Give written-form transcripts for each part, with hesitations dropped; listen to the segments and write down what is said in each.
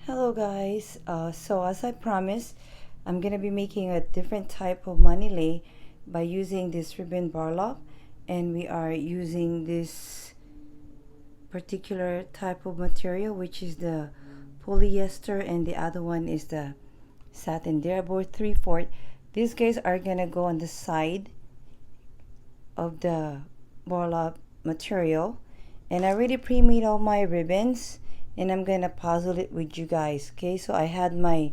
Hello guys, so as I promised, I'm gonna be making a different type of money lay by using this ribbon burlap, and we are using this particular type of material, which is the polyester, and the other one is the satin. They're about 3/4. These guys are gonna go on the side of the burlap material, and I already pre-made all my ribbons, and I'm gonna puzzle it with you guys. Okay, so I had my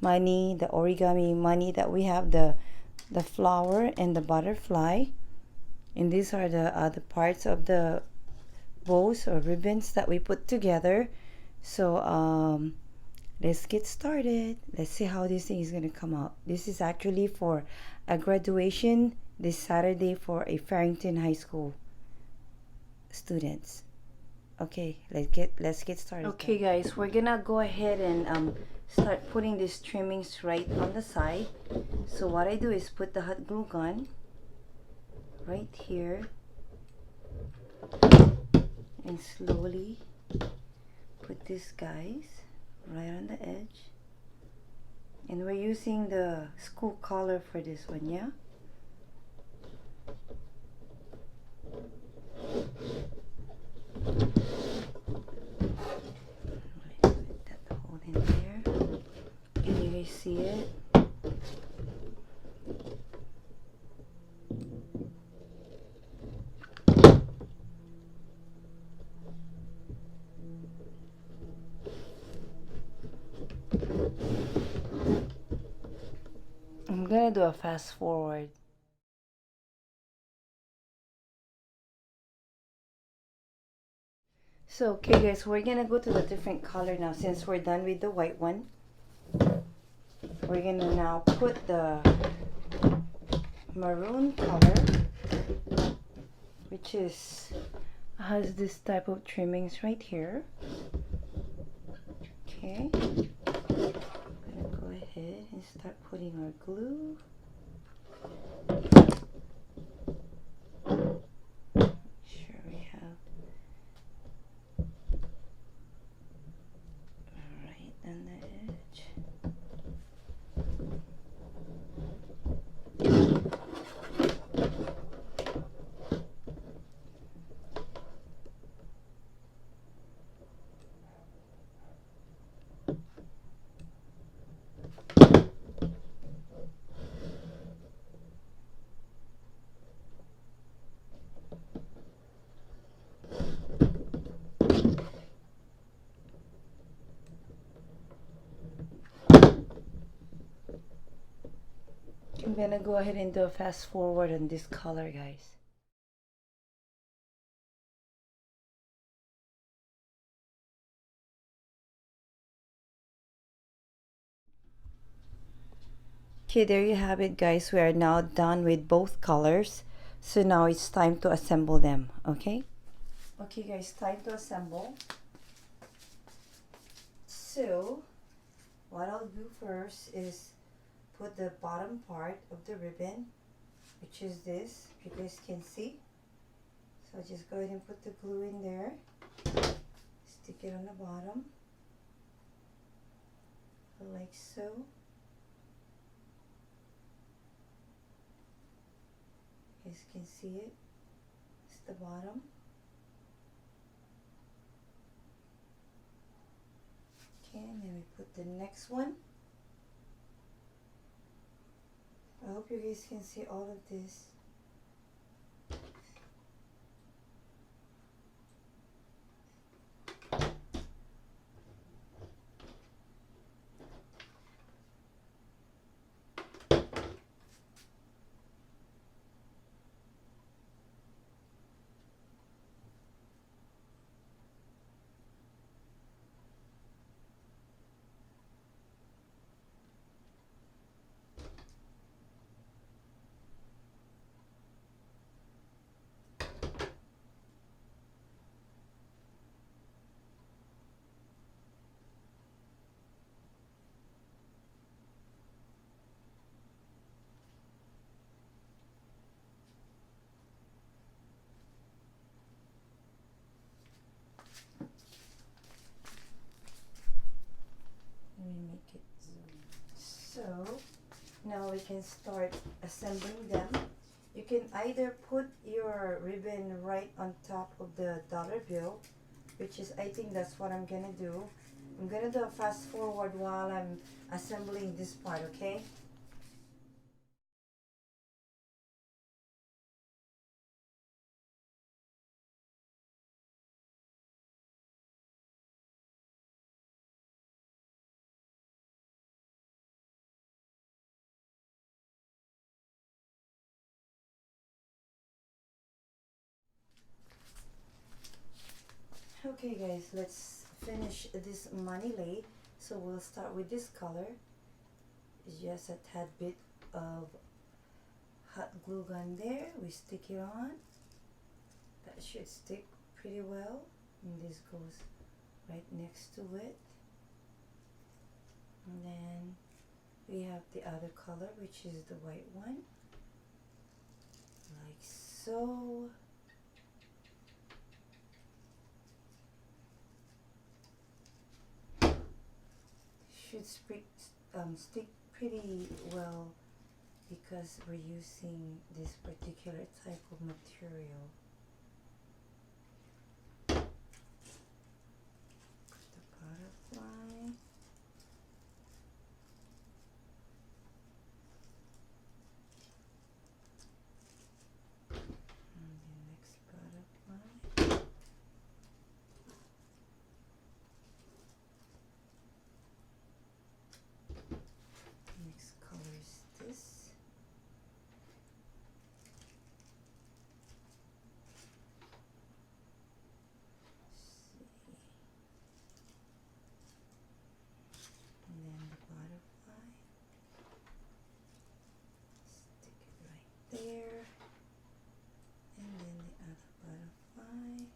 money, the origami money that we have, the flower and the butterfly, and these are the other parts of the bows or ribbons that we put together. So let's get started. Let's see how this thing is gonna come out. This is actually for a graduation this Saturday for a Farrington High School students. Okay, let's get started. Okay guys, we're gonna go ahead and start putting these trimmings right on the side. So what I do is put the hot glue gun right here and slowly put these guys right on the edge, and we're using the school color for this one. Yeah, put that hole in there. Can you guys see it? I'm gonna do a fast forward. So okay guys, we're gonna go to the different color now. Since we're done with the white one, we're gonna now put the maroon color, which has this type of trimmings right here. Okay, I'm gonna go ahead and start putting our glue. Make sure we have right on the edge. I'm gonna go ahead and do a fast forward on this color, guys. Okay, there you have it, guys. We are now done with both colors. So now it's time to assemble them, okay? Okay, guys, time to assemble. So what I'll do first is put the bottom part of the ribbon, which is this, you guys can see. So just go ahead and put the glue in there, stick it on the bottom like so. You guys can see it. It's the bottom. Okay, and then we put the next one. I hope you guys can see all of this. can start assembling them. You can either put your ribbon right on top of the dollar bill, which is, I think that's what I'm gonna do. I'm gonna do a fast forward while I'm assembling this part, okay? Okay guys, let's finish this money lay. So we'll start with this color. It's just a tad bit of hot glue gun there. We stick it on. That should stick pretty well. And this goes right next to it. And then we have the other color, which is the white one. Like so. Should stick pretty well because we're using this particular type of material. The butterfly. And the next butterfly. Next color is this. And then the butterfly. Stick it right there. And then the other butterfly.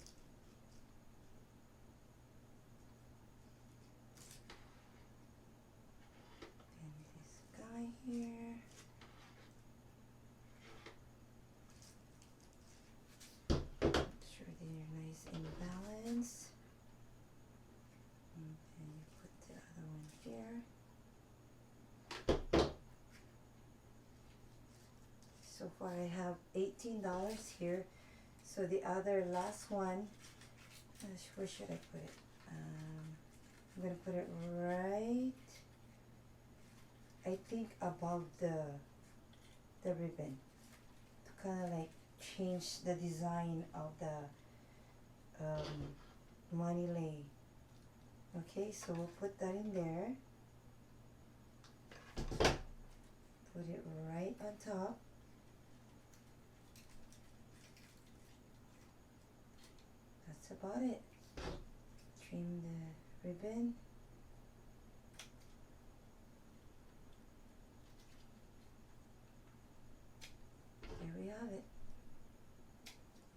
And this guy here. Make sure they're nice and balanced. And then you put the other one here. So far I have $18 here. So the other last one, where should I put it? I'm gonna put it right, I think, above the ribbon to kind of like change the design of the money lay. Okay, so we'll put that in there. Put it right on top. That's about it. Trim the ribbon. There we have it.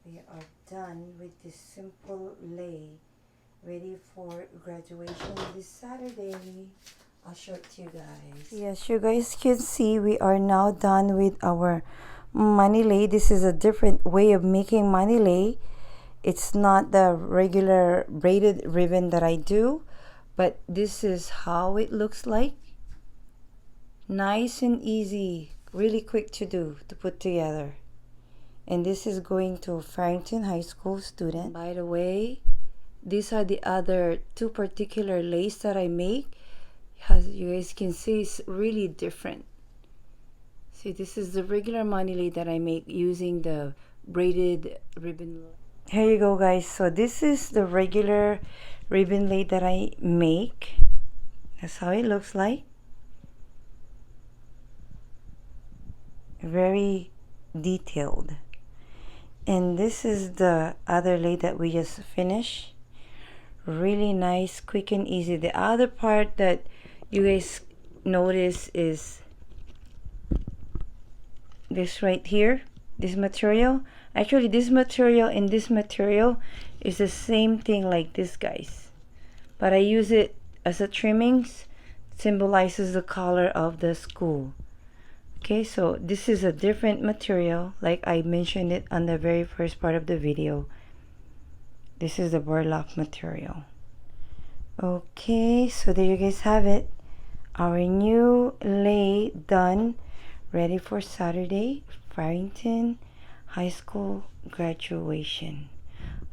We are done with this simple lay, ready for graduation this Saturday. I'll show it to you guys. Yes, you guys can see we are now done with our money lay. This is a different way of making money lay. It's not the regular braided ribbon that I do, but this is how it looks like. Nice and easy, really quick to do, to put together. And this is going to Farrington High School student. By the way, these are the other two particular lace that I make. As you guys can see, it's really different. See, this is the regular money lay that I make using the braided ribbon. Here you go, guys. So this is the regular ribbon lay that I make. That's how it looks like. Very detailed. And this is the other lay that we just finished. Really nice, quick and easy. The other part that you guys notice is this right here, this material. Actually, this material and this material is the same thing like this, guys, but I use it as a trimmings, symbolizes the color of the school. Okay, so this is a different material, like I mentioned it on the very first part of the video. This is the burlap material. Okay, so there you guys have it, our new lay done, ready for Saturday, Farrington High School graduation.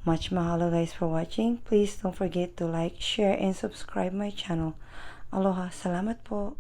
Much mahalo guys for watching. Please don't forget to like, share, and subscribe my channel. Aloha, salamat po.